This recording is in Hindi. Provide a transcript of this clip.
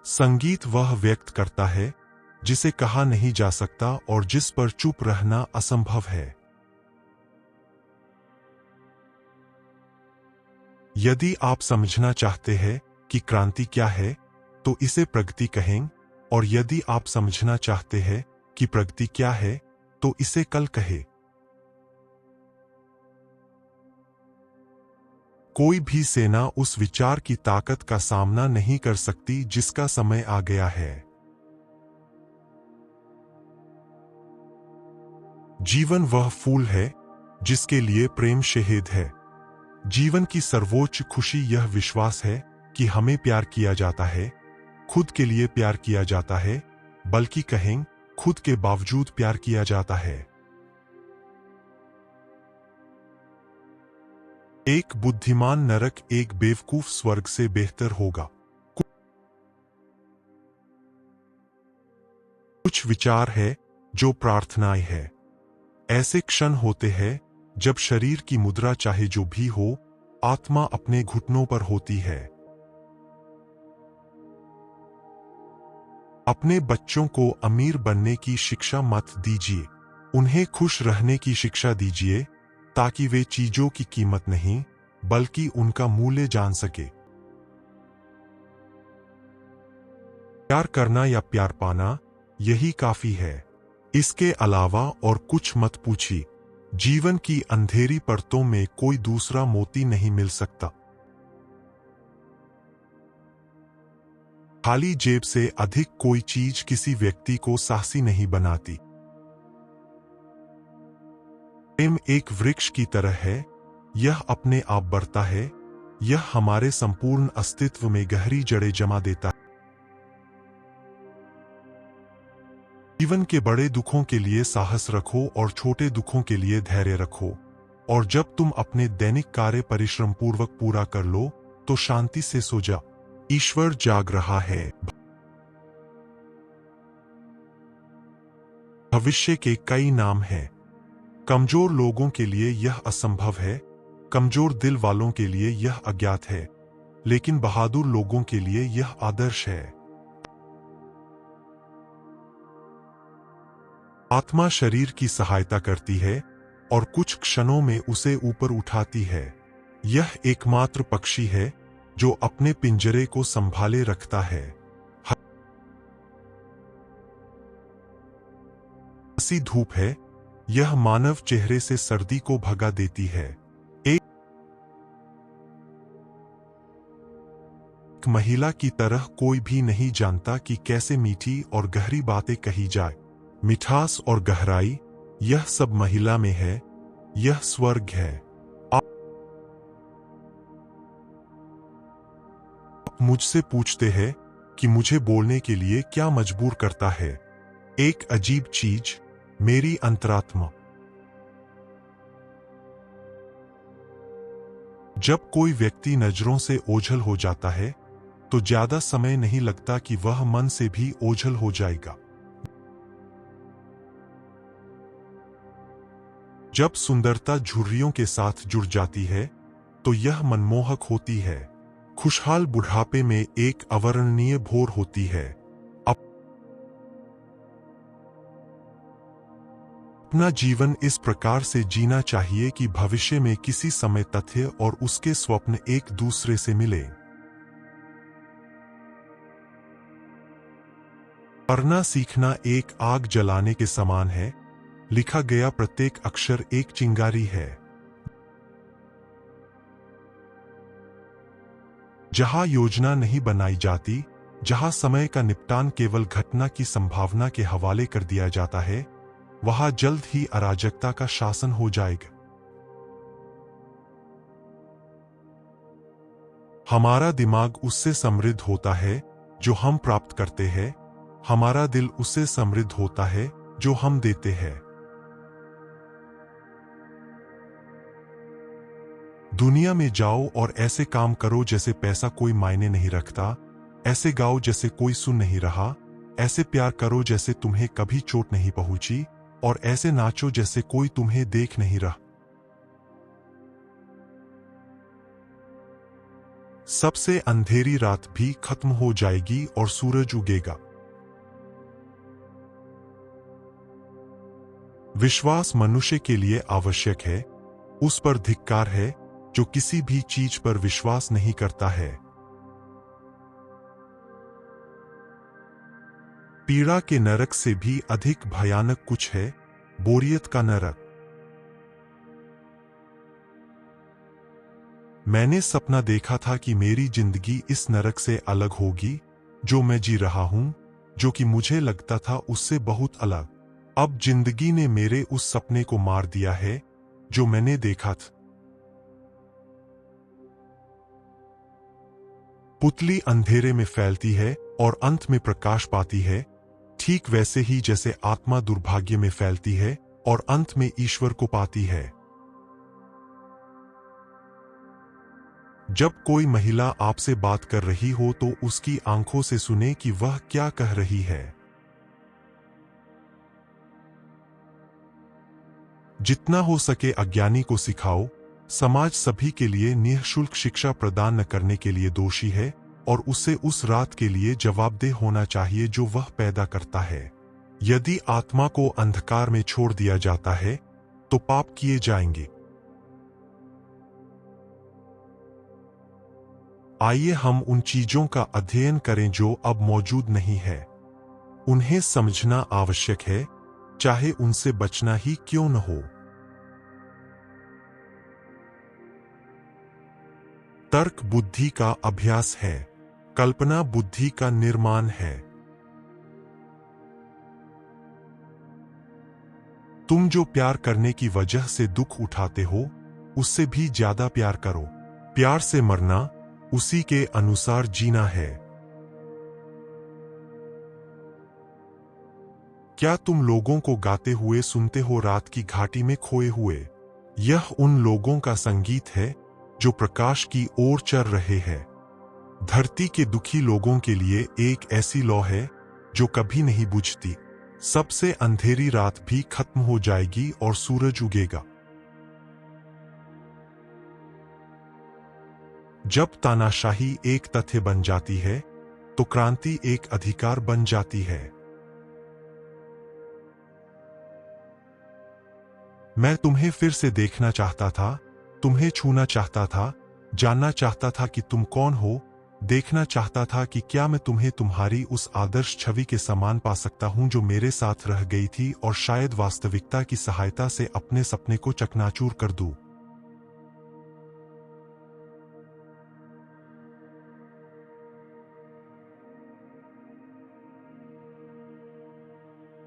संगीत वह व्यक्त करता है जिसे कहा नहीं जा सकता और जिस पर चुप रहना असंभव है। यदि आप समझना चाहते हैं कि क्रांति क्या है, तो इसे प्रगति कहें, और यदि आप समझना चाहते हैं कि प्रगति क्या है, तो इसे कल कहें। कोई भी सेना उस विचार की ताकत का सामना नहीं कर सकती जिसका समय आ गया है। जीवन वह फूल है जिसके लिए प्रेम शहीद है। जीवन की सर्वोच्च खुशी यह विश्वास है कि हमें प्यार किया जाता है, खुद के लिए प्यार किया जाता है, बल्कि कहें खुद के बावजूद प्यार किया जाता है। एक बुद्धिमान नरक एक बेवकूफ स्वर्ग से बेहतर होगा। कुछ विचार है जो प्रार्थनाएं है। ऐसे क्षण होते हैं जब शरीर की मुद्रा चाहे जो भी हो, आत्मा अपने घुटनों पर होती है। अपने बच्चों को अमीर बनने की शिक्षा मत दीजिए, उन्हें खुश रहने की शिक्षा दीजिए, ताकि वे चीजों की कीमत नहीं बल्कि उनका मूल्य जान सके। प्यार करना या प्यार पाना, यही काफी है। इसके अलावा और कुछ मत पूछिए। जीवन की अंधेरी परतों में कोई दूसरा मोती नहीं मिल सकता। खाली जेब से अधिक कोई चीज किसी व्यक्ति को साहसी नहीं बनाती। प्रेम एक वृक्ष की तरह है, यह अपने आप बढ़ता है, यह हमारे संपूर्ण अस्तित्व में गहरी जड़ें जमा देता है। जीवन के बड़े दुखों के लिए साहस रखो और छोटे दुखों के लिए धैर्य रखो, और जब तुम अपने दैनिक कार्य परिश्रम पूर्वक पूरा कर लो तो शांति से सो जा। ईश्वर जाग रहा है। भविष्य के कई नाम हैं। कमजोर लोगों के लिए यह असंभव है, कमजोर दिल वालों के लिए यह अज्ञात है, लेकिन बहादुर लोगों के लिए यह आदर्श है। आत्मा शरीर की सहायता करती है और कुछ क्षणों में उसे ऊपर उठाती है। यह एकमात्र पक्षी है जो अपने पिंजरे को संभाले रखता है। हंसी धूप है, यह मानव चेहरे से सर्दी को भगा देती है। एक महिला की तरह कोई भी नहीं जानता कि कैसे मीठी और गहरी बातें कही जाए। मिठास और गहराई, यह सब महिला में है, यह स्वर्ग है। आप मुझसे पूछते हैं कि मुझे बोलने के लिए क्या मजबूर करता है। एक अजीब चीज, मेरी अंतरात्मा। जब कोई व्यक्ति नजरों से ओझल हो जाता है तो ज्यादा समय नहीं लगता कि वह मन से भी ओझल हो जाएगा। जब सुंदरता झुर्रियों के साथ जुड़ जाती है तो यह मनमोहक होती है। खुशहाल बुढ़ापे में एक अवर्णनीय भोर होती है। अपना जीवन इस प्रकार से जीना चाहिए कि भविष्य में किसी समय तथ्य और उसके स्वप्न एक दूसरे से मिले। पढ़ना सीखना एक आग जलाने के समान है, लिखा गया प्रत्येक अक्षर एक चिंगारी है। जहां योजना नहीं बनाई जाती, जहां समय का निपटान केवल घटना की संभावना के हवाले कर दिया जाता है, वहां जल्द ही अराजकता का शासन हो जाएगा। हमारा दिमाग उससे समृद्ध होता है जो हम प्राप्त करते हैं, हमारा दिल उससे समृद्ध होता है जो हम देते हैं। दुनिया में जाओ और ऐसे काम करो जैसे पैसा कोई मायने नहीं रखता, ऐसे गाओ जैसे कोई सुन नहीं रहा, ऐसे प्यार करो जैसे तुम्हें कभी चोट नहीं पहुंची, और ऐसे नाचो जैसे कोई तुम्हें देख नहीं रहा। सबसे अंधेरी रात भी खत्म हो जाएगी और सूरज उगेगा। विश्वास मनुष्य के लिए आवश्यक है। उस पर धिक्कार है जो किसी भी चीज पर विश्वास नहीं करता है। पीड़ा के नरक से भी अधिक भयानक कुछ है, बोरियत का नरक। मैंने सपना देखा था कि मेरी जिंदगी इस नरक से अलग होगी जो मैं जी रहा हूं, जो कि मुझे लगता था उससे बहुत अलग। अब जिंदगी ने मेरे उस सपने को मार दिया है जो मैंने देखा था। पुतली अंधेरे में फैलती है और अंत में प्रकाश पाती है, ठीक वैसे ही जैसे आत्मा दुर्भाग्य में फैलती है और अंत में ईश्वर को पाती है। जब कोई महिला आपसे बात कर रही हो तो उसकी आंखों से सुने कि वह क्या कह रही है। जितना हो सके अज्ञानी को सिखाओ। समाज सभी के लिए निःशुल्क शिक्षा प्रदान न करने के लिए दोषी है और उसे उस रात के लिए जवाबदेह होना चाहिए जो वह पैदा करता है। यदि आत्मा को अंधकार में छोड़ दिया जाता है तो पाप किए जाएंगे। आइए हम उन चीजों का अध्ययन करें जो अब मौजूद नहीं है। उन्हें समझना आवश्यक है, चाहे उनसे बचना ही क्यों न हो। तर्क बुद्धि का अभ्यास है, कल्पना बुद्धि का निर्माण है। तुम जो प्यार करने की वजह से दुख उठाते हो, उससे भी ज्यादा प्यार करो। प्यार से मरना, उसी के अनुसार जीना है। क्या तुम लोगों को गाते हुए सुनते हो रात की घाटी में खोए हुए? यह उन लोगों का संगीत है जो प्रकाश की ओर चल रहे हैं। धरती के दुखी लोगों के लिए एक ऐसी लौ है जो कभी नहीं बुझती। सबसे अंधेरी रात भी खत्म हो जाएगी और सूरज उगेगा। जब तानाशाही एक तथ्य बन जाती है तो क्रांति एक अधिकार बन जाती है। मैं तुम्हें फिर से देखना चाहता था, तुम्हें छूना चाहता था, जानना चाहता था कि तुम कौन हो, देखना चाहता था कि क्या मैं तुम्हें तुम्हारी उस आदर्श छवि के समान पा सकता हूं जो मेरे साथ रह गई थी और शायद वास्तविकता की सहायता से अपने सपने को चकनाचूर कर दूं।